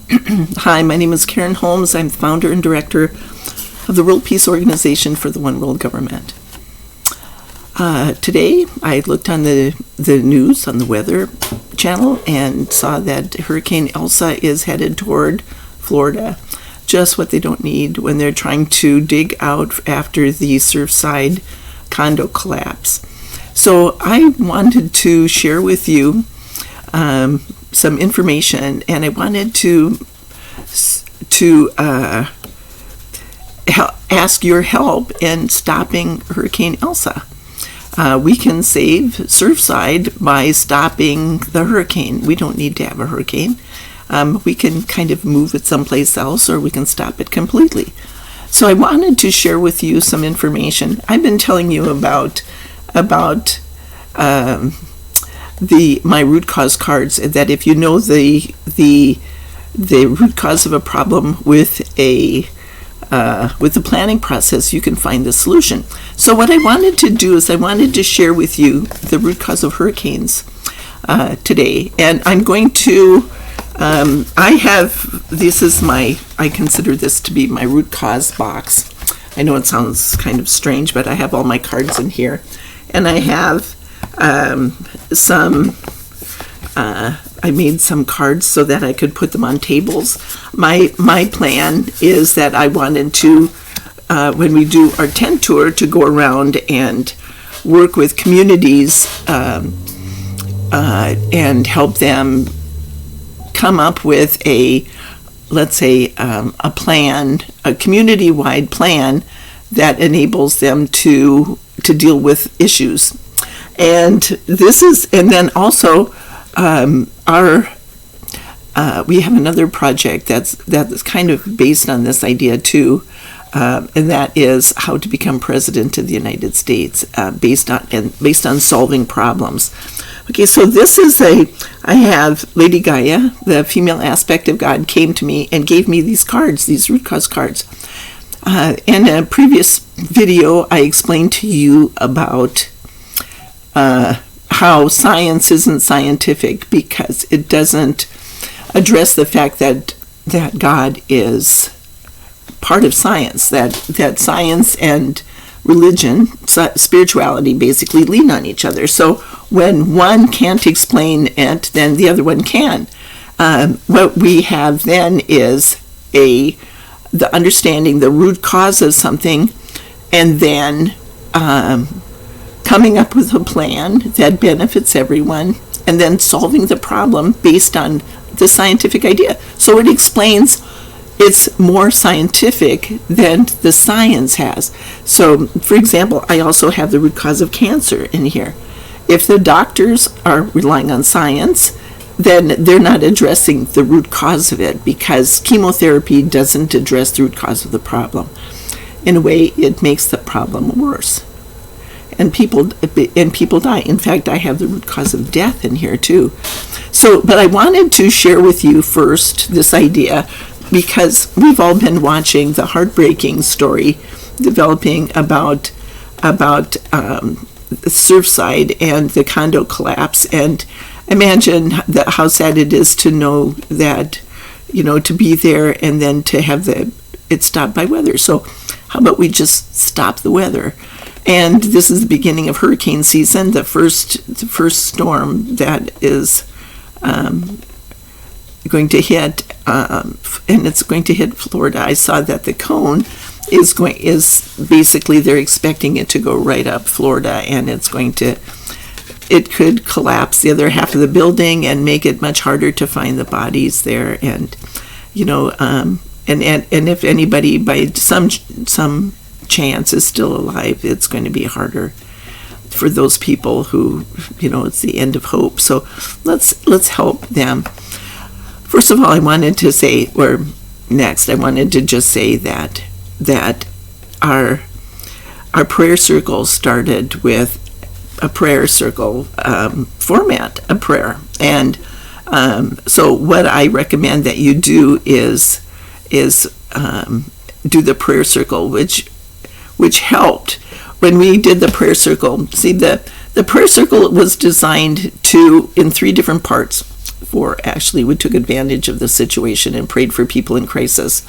Hi, my name is Karen Holmes. I'm founder and director of the World Peace Organization for the One World Government. Today, I looked on the news on the Weather Channel and saw that Hurricane Elsa is headed toward Florida. Just what they don't need when they're trying to dig out after the Surfside condo collapse. So I wanted to share with you some information, and I wanted to ask your help in stopping Hurricane Elsa. We can save Surfside by stopping the hurricane. We don't need to have a hurricane. We can kind of move it someplace else, or we can stop it completely. So I wanted to share with you some information. I've been telling you about my root cause cards, that if you know the root cause of a problem with the planning process, you can find the solution. So what I wanted to do is I wanted to share with you the root cause of hurricanes today, and I'm going to I consider this to be my root cause box. I know it sounds kind of strange, but I have all my cards in here, and I have I made some cards so that I could put them on tables. My plan is that I wanted to, when we do our tent tour, to go around and work with communities and help them come up with a plan, a community-wide plan that enables them to deal with issues. And then also we have another project that's kind of based on this idea too, and that is how to become president of the United States, based on solving problems. Okay, so I have Lady Gaia, the female aspect of God, came to me and gave me these cards, these root cause cards. In a previous video, I explained to you about how science isn't scientific because it doesn't address the fact that God is part of science, that science and religion, spirituality, basically lean on each other. So when one can't explain it, then the other one can. What we have then is the understanding the root cause of something, and then coming up with a plan that benefits everyone, and then solving the problem based on the scientific idea. So it explains, it's more scientific than the science has. So, for example, I also have the root cause of cancer in here. If the doctors are relying on science, then they're not addressing the root cause of it, because chemotherapy doesn't address the root cause of the problem. In a way, it makes the problem worse. And people die. In fact, I have the root cause of death in here too. So, but I wanted to share with you first this idea, because we've all been watching the heartbreaking story developing about Surfside and the condo collapse, and imagine how sad it is to know that, to be there and then to have it stopped by weather. So how about we just stop the weather? And this is the beginning of hurricane season, the first storm that is going to hit, and it's going to hit Florida. I saw that the cone is basically, they're expecting it to go right up Florida, and it could collapse the other half of the building and make it much harder to find the bodies there. And and if anybody by some chance is still alive, it's going to be harder for those people who, it's the end of hope. So let's help them. First of all, I wanted to say just say that our prayer circle started with a prayer circle format, a prayer. And so what I recommend that you do is do the prayer circle, which helped when we did the prayer circle. See, the prayer circle was designed in 3 different parts. actually, we took advantage of the situation and prayed for people in crisis.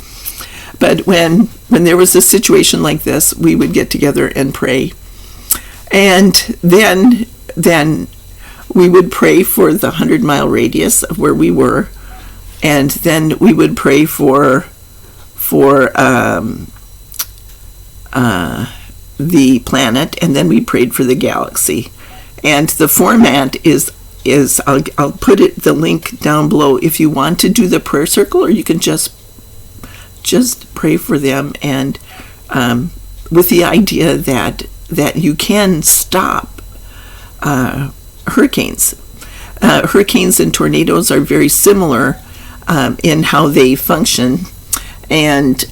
But when there was a situation like this, we would get together and pray. And then we would pray for the 100-mile radius of where we were. And then we would pray for the planet, and then we prayed for the galaxy. And the format is I'll put the link down below if you want to do the prayer circle, or you can just pray for them, and with the idea that you can stop hurricanes. Hurricanes and tornadoes are very similar in how they function. And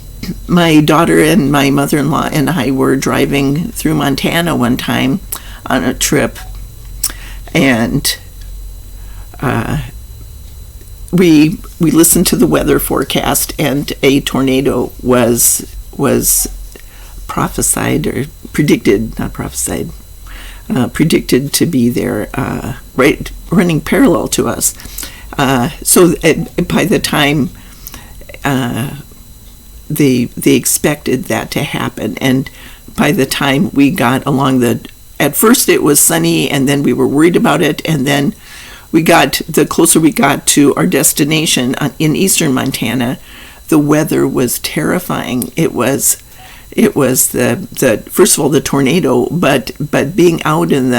my daughter and my mother-in-law and I were driving through Montana one time on a trip, and we listened to the weather forecast, and a tornado was prophesied or predicted, not prophesied, predicted to be there, right, running parallel to us. So by the time they expected that to happen, and by the time we got along at first it was sunny, and then we were worried about it, and then the closer we got to our destination in eastern Montana, the weather was terrifying. It was the first of all the tornado, but being out in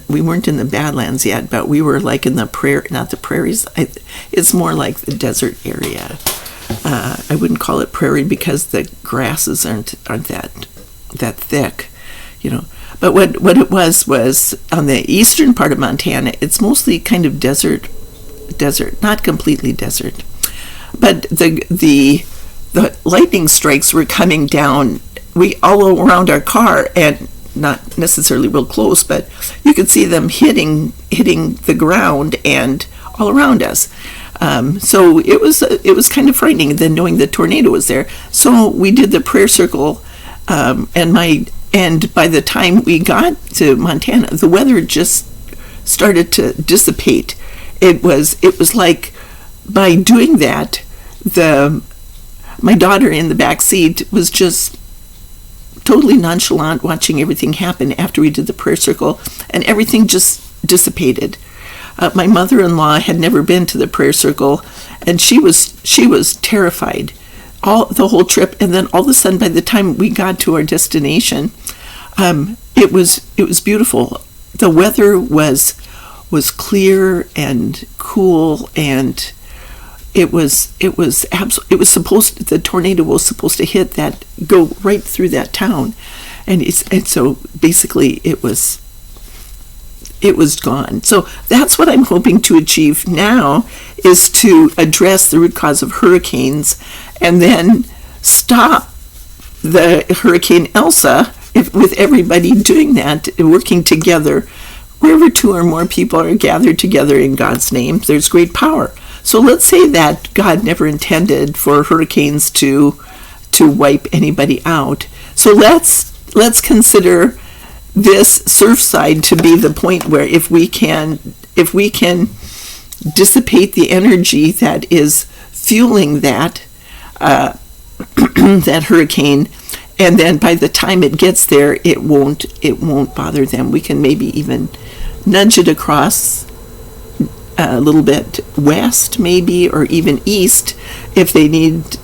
we weren't in the Badlands yet, but we were like in the prairies. It's more like the desert area. I wouldn't call it prairie because the grasses aren't that thick, But what it was on the eastern part of Montana, it's mostly kind of desert, not completely desert. But the lightning strikes were coming down all around our car, and not necessarily real close, but you could see them hitting the ground and all around us. So it was kind of frightening. And then knowing the tornado was there, so we did the prayer circle, and by the time we got to Montana, the weather just started to dissipate. It was like by doing that, my daughter in the back seat was just totally nonchalant watching everything happen after we did the prayer circle, and everything just dissipated. My mother-in-law had never been to the prayer circle, and she was terrified the whole trip. And then all of a sudden, by the time we got to our destination, it was beautiful. The weather was clear and cool, and the tornado was supposed to go right through that town, and so basically it was gone. So that's what I'm hoping to achieve now, is to address the root cause of hurricanes, and then stop the Hurricane Elsa with everybody doing that, working together. Wherever two or more people are gathered together in God's name, there's great power. So let's say that God never intended for hurricanes to wipe anybody out. So let's consider this Surfside to be the point where if we can dissipate the energy that is fueling that that hurricane, and then by the time it gets there, it won't bother them. We can maybe even nudge it across a little bit west, maybe, or even east. If they need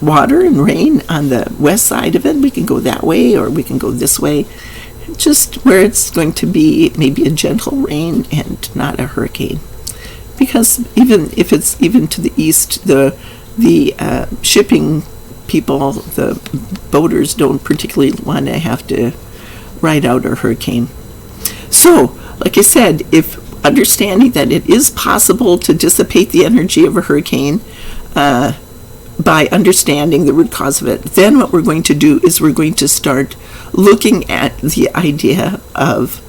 water and rain on the west side of it, we can go that way, or we can go this way, just where it's going to be maybe a gentle rain and not a hurricane. Because even if it's even to the east, the shipping people, the boaters, don't particularly want to have to ride out a hurricane. So, like I said, if understanding that it is possible to dissipate the energy of a hurricane by understanding the root cause of it, then what we're going to do is we're going to start looking at the idea of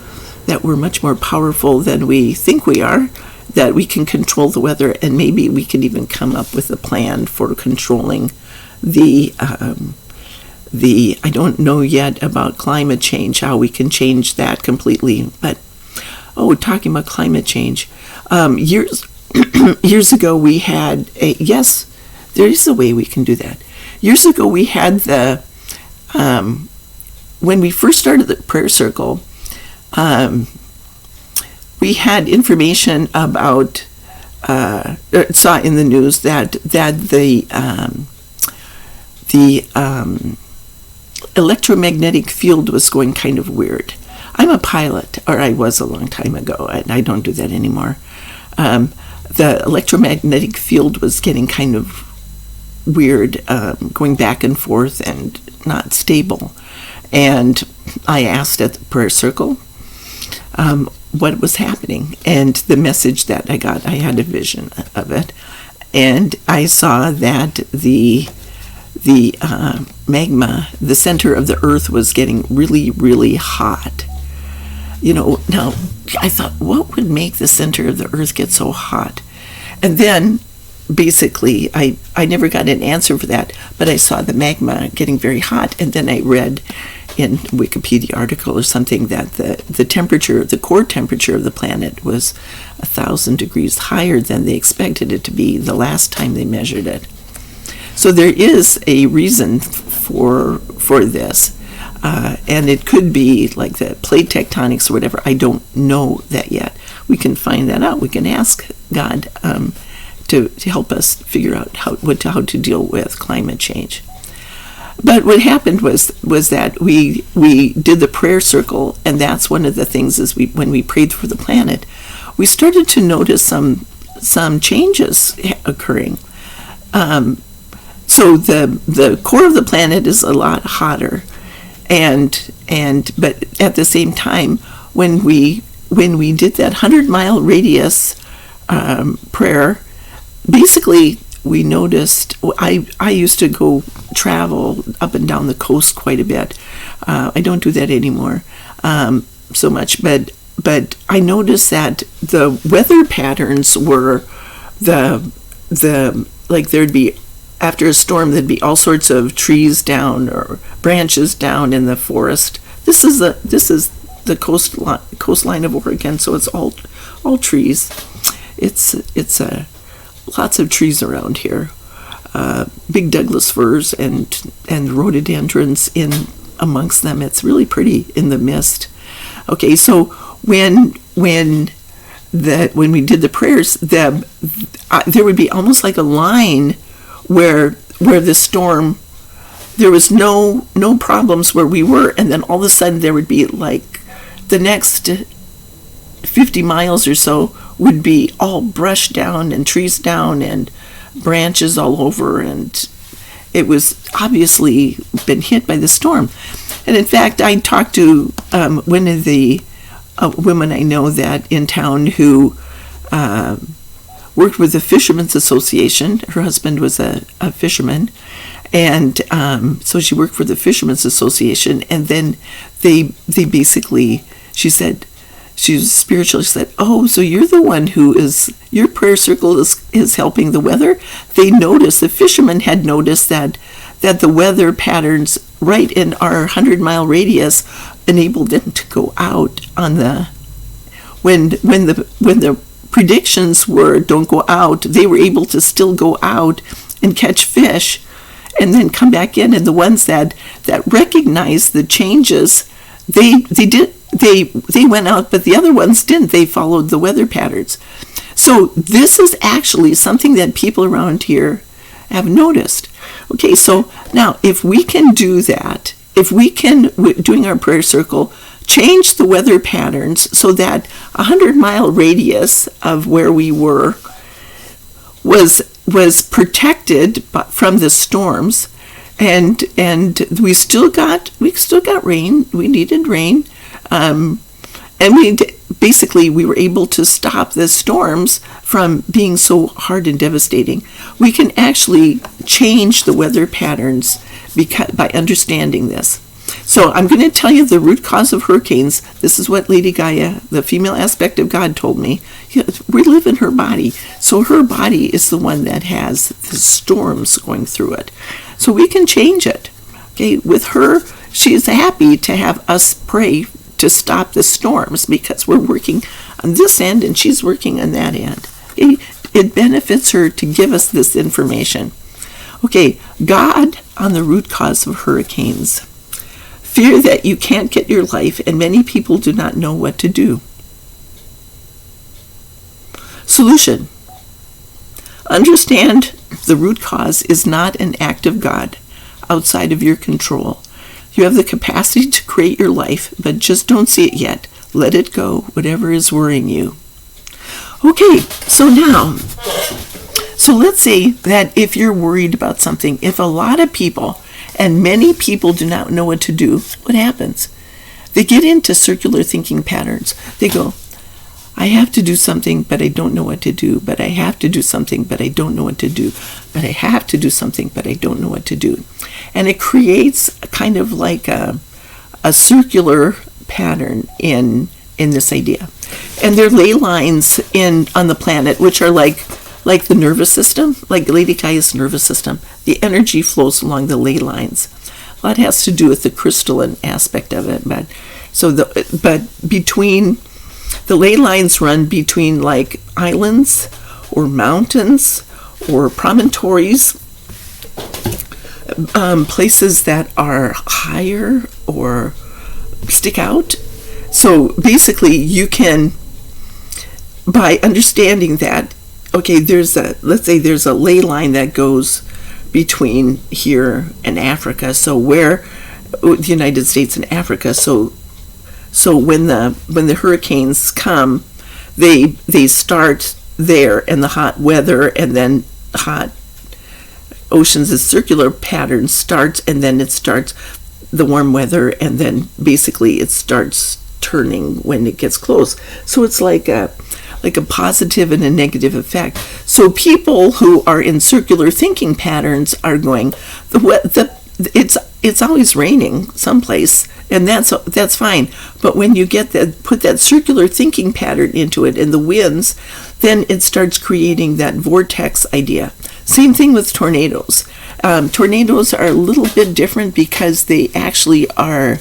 that we're much more powerful than we think we are, that we can control the weather, and maybe we can even come up with a plan for controlling the I don't know yet about climate change, how we can change that completely, but talking about climate change. Years years ago, we had yes, there is a way we can do that. Years ago, we had when we first started the prayer circle, we had information about, saw in the news that the electromagnetic field was going kind of weird. I'm a pilot, or I was a long time ago, and I don't do that anymore. The electromagnetic field was getting kind of weird, going back and forth and not stable. And I asked at the prayer circle what was happening, and the message that I got, I had a vision of it, and I saw that the magma, the center of the earth, was getting really, really hot. Now I thought, what would make the center of the earth get so hot? And then basically I never got an answer for that, but I saw the magma getting very hot, and then I read in a Wikipedia article or something that the temperature, the core temperature of the planet was 1,000 degrees higher than they expected it to be the last time they measured it. So there is a reason for this. And it could be like the plate tectonics or whatever. I don't know that yet. We can find that out. We can ask God to help us figure out how to deal with climate change. But what happened was that we did the prayer circle, and that's one of the things is when we prayed for the planet, we started to notice some changes occurring. So the core of the planet is a lot hotter. But at the same time, when we did that 100-mile radius prayer, basically we noticed. I used to go travel up and down the coast quite a bit. I don't do that anymore so much, but I noticed that the weather patterns were like there'd be, after a storm, there'd be all sorts of trees down or branches down in the forest. This is the coastline of Oregon, so it's all trees. It's lots of trees around here. Big Douglas firs and rhododendrons in amongst them. It's really pretty in the mist. Okay, so when we did the prayers, there would be almost like a line where the storm, there was no problems where we were, and then all of a sudden there would be like the next 50 miles or so would be all brushed down and trees down and branches all over, and it was obviously been hit by the storm. And in fact, I talked to one of the women I know that in town who worked with the Fishermen's Association. Her husband was a fisherman, and so she worked for the Fishermen's Association, and then they basically, she said, she was spiritual. She said, "Oh, so you're the one your prayer circle is helping the weather?" The fishermen had noticed that the weather patterns right in our 100-mile radius enabled them to go out on when the predictions were don't go out, they were able to still go out and catch fish and then come back in. And the ones that recognized the changes, they went out, but the other ones didn't. They followed the weather patterns. So this is actually something that people around here have noticed. Okay, so now if we can do that, if we can, doing our prayer circle, change the weather patterns so that 100-mile radius of where we were was protected from the storms, and we still got rain. We needed rain, and we were able to stop the storms from being so hard and devastating. We can actually change the weather patterns by understanding this. So I'm going to tell you the root cause of hurricanes. This is what Lady Gaia, the female aspect of God, told me. We live in her body. So her body is the one that has the storms going through it. So we can change it. Okay, with her, she is happy to have us pray to stop the storms because we're working on this end and she's working on that end. It benefits her to give us this information. Okay, God on the root cause of hurricanes. Fear that you can't get your life, and many people do not know what to do. Solution. Understand the root cause is not an act of God outside of your control. You have the capacity to create your life, but just don't see it yet. Let it go, whatever is worrying you. Okay, so let's say that if you're worried about something, if a lot of people, and many people do not know what to do, what happens? They get into circular thinking patterns. They go, I have to do something, but I don't know what to do. But I have to do something, but I don't know what to do. But I have to do something, but I don't know what to do. And it creates a kind of like a circular pattern in this idea. And there are ley lines on the planet, which are like the nervous system, like Lady Gaia's nervous system. The energy flows along the ley lines. A lot has to do with the crystalline aspect of it, but between the ley lines run between like islands or mountains or promontories, places that are higher or stick out. So basically you can, by understanding that, okay, let's say there's a ley line that goes between here and Africa. So where the United States and Africa. So when the hurricanes come, they start there, and the hot weather and then hot oceans, the circular pattern starts, and then it starts the warm weather, and then basically it starts turning when it gets close. So it's like a positive and a negative effect. So people who are in circular thinking patterns are going, it's always raining someplace, and that's fine. But when you put that circular thinking pattern into it and the winds, then it starts creating that vortex idea. Same thing with tornadoes. Tornadoes are a little bit different because they actually are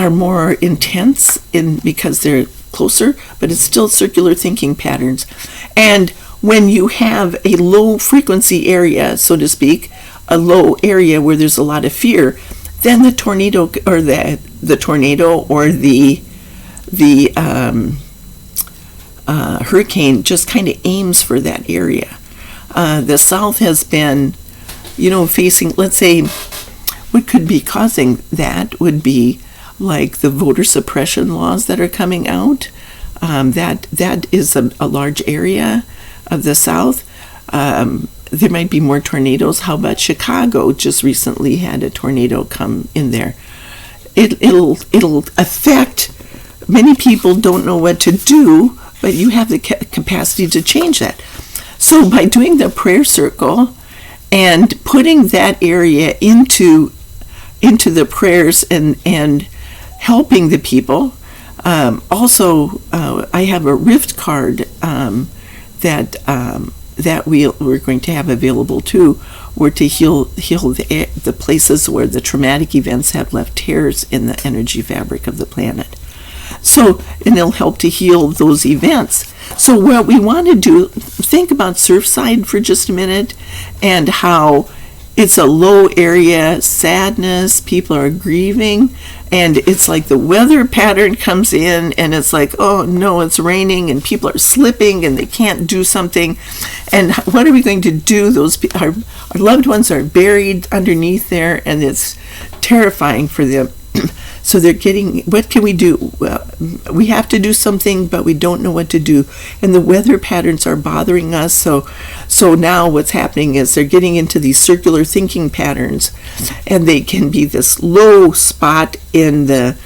more intense because they're closer, but it's still circular thinking patterns. And when you have a low frequency area, so to speak, a low area where there's a lot of fear, then the tornado or the tornado or the hurricane just kind of aims for that area. The South has been, facing, let's say, what could be causing that would be like the voter suppression laws that are coming out. That is a large area of the South. There might be more tornadoes. How about Chicago? Just recently had a tornado come in there. It'll affect. Many people don't know what to do, but you have the capacity to change that. So by doing the prayer circle and putting that area into the prayers and helping the people. Also, I have a rift card that we're going to have available too, or to heal the places where the traumatic events have left tears in the energy fabric of the planet. So, and it'll help to heal those events. So what we want to do, think about Surfside for just a minute, and how it's a low area, sadness, people are grieving, and it's like the weather pattern comes in and it's like, oh no, it's raining and people are slipping and they can't do something. And what are we going to do? Our loved ones are buried underneath there, and it's terrifying for them. So they're getting, what can we do? Well, we have to do something, but we don't know what to do. And the weather patterns are bothering us. So now what's happening is they're getting into these circular thinking patterns, and they can be this low spot in the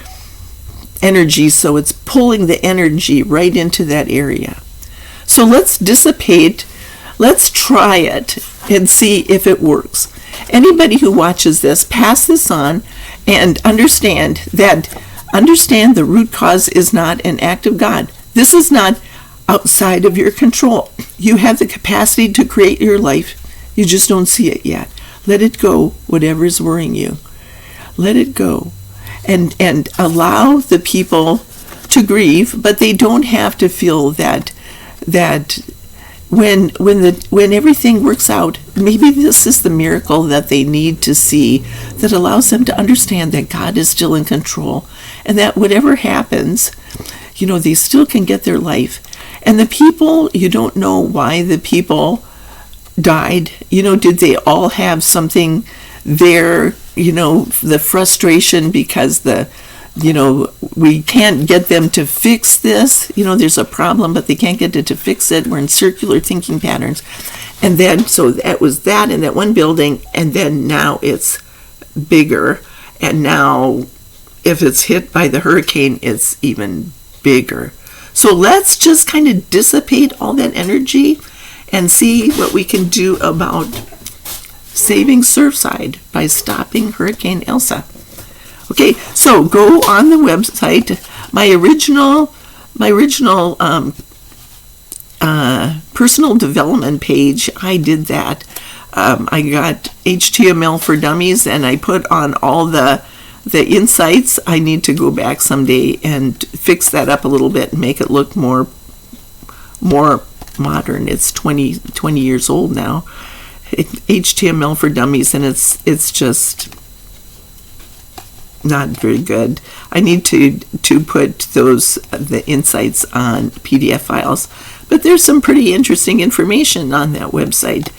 energy. So it's pulling the energy right into that area. So let's dissipate. Let's try it and see if it works. Anybody who watches this, pass this on, and understand the root cause is not an act of God. This is not outside of your control. You have the capacity to create your life. You just don't see it yet. Let it go, whatever is worrying you. Let it go. And allow the people to grieve, but they don't have to feel that when everything works out, maybe this is the miracle that they need to see, that allows them to understand that God is still in control, and that whatever happens, they still can get their life. And the people, you don't know why the people died. Did they all have something there? The frustration because we can't get them to fix this. There's a problem, but they can't get it to fix it. We're in circular thinking patterns. And then, so that was that in that one building, and then now it's bigger. And now, if it's hit by the hurricane, it's even bigger. So let's just kind of dissipate all that energy and see what we can do about saving Surfside by stopping Hurricane Elsa. Okay, so go on the website. My original personal development page, I did that. I got HTML for Dummies, and I put on all the insights. I need to go back someday and fix that up a little bit and make it look more modern. It's 20 years old now. HTML for Dummies, and it's just not very good. I need to put the insights on PDF files, but there's some pretty interesting information on that website.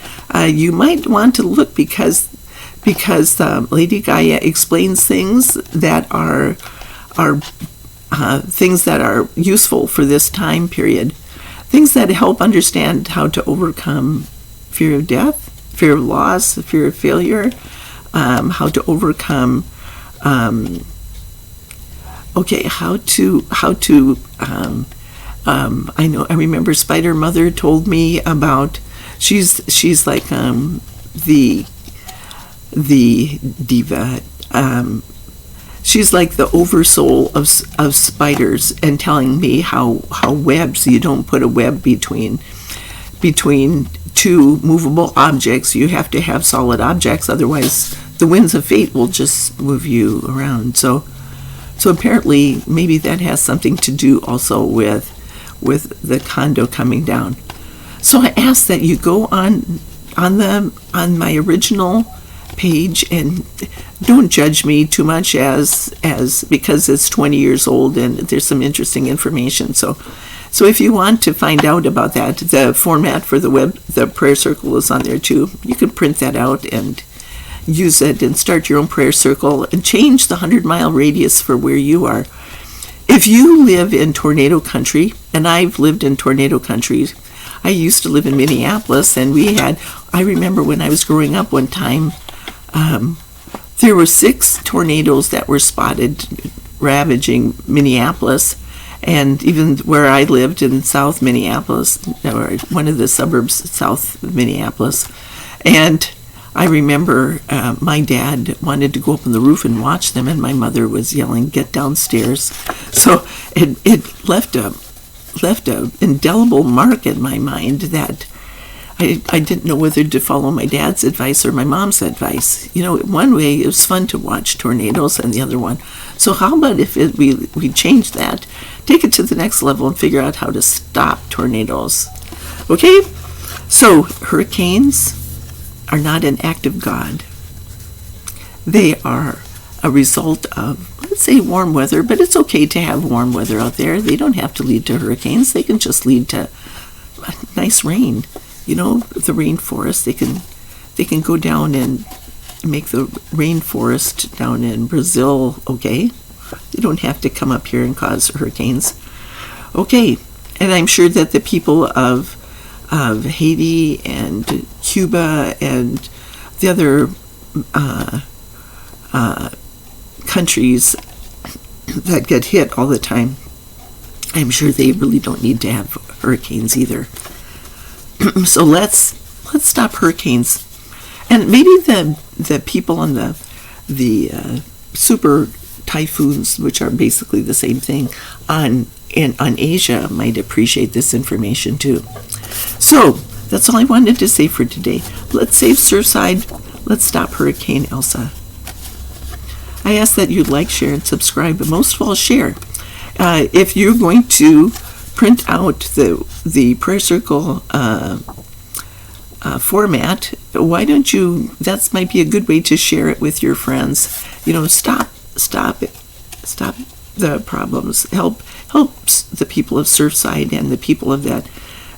You might want to look because Lady Gaia explains things that are things that are useful for this time period, things that help understand how to overcome fear of death, fear of loss, fear of failure, how to overcome I remember Spider Mother told me about, she's like the diva, she's like the oversoul of spiders, and telling me how webs, you don't put a web between two movable objects. You have to have solid objects, otherwise the winds of fate will just move you around. So apparently maybe that has something to do also with the condo coming down. So I ask that you go on my original page, and don't judge me too much as because it's 20 years old and there's some interesting information. So if you want to find out about that, the format for the prayer circle is on there too. You can print that out and use it and start your own prayer circle and change the 100-mile radius for where you are. If you live in tornado country, and I've lived in tornado country, I used to live in Minneapolis, and I remember when I was growing up one time, there were 6 tornadoes that were spotted ravaging Minneapolis, and even where I lived in South Minneapolis, or one of the suburbs south of Minneapolis. And I remember my dad wanted to go up on the roof and watch them, and my mother was yelling, "Get downstairs." So it left a indelible mark in my mind that I didn't know whether to follow my dad's advice or my mom's advice. One way it was fun to watch tornadoes, and the other one. So how about if we change that, take it to the next level, and figure out how to stop tornadoes? Okay? So hurricanes are not an act of God. They are a result of, let's say, warm weather, but it's okay to have warm weather out there. They don't have to lead to hurricanes. They can just lead to nice rain. The rainforest, they can go down and make the rainforest down in Brazil, okay? They don't have to come up here and cause hurricanes. Okay, and I'm sure that the people of Haiti and Cuba and the other countries that get hit all the time, I'm sure they really don't need to have hurricanes either. So let's stop hurricanes, and maybe the people on the super typhoons, which are basically the same thing on Asia, might appreciate this information too. So that's all I wanted to say for today. Let's save Surfside. Let's stop Hurricane Elsa. I ask that you like, share, and subscribe, but most of all, share. If you're going to print out the prayer circle format, why don't you, that might be a good way to share it with your friends. Stop the problems. Helps the people of Surfside and the people of that,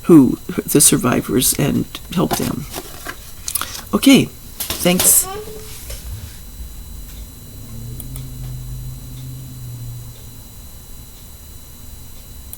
the survivors, and help them. Okay, thanks.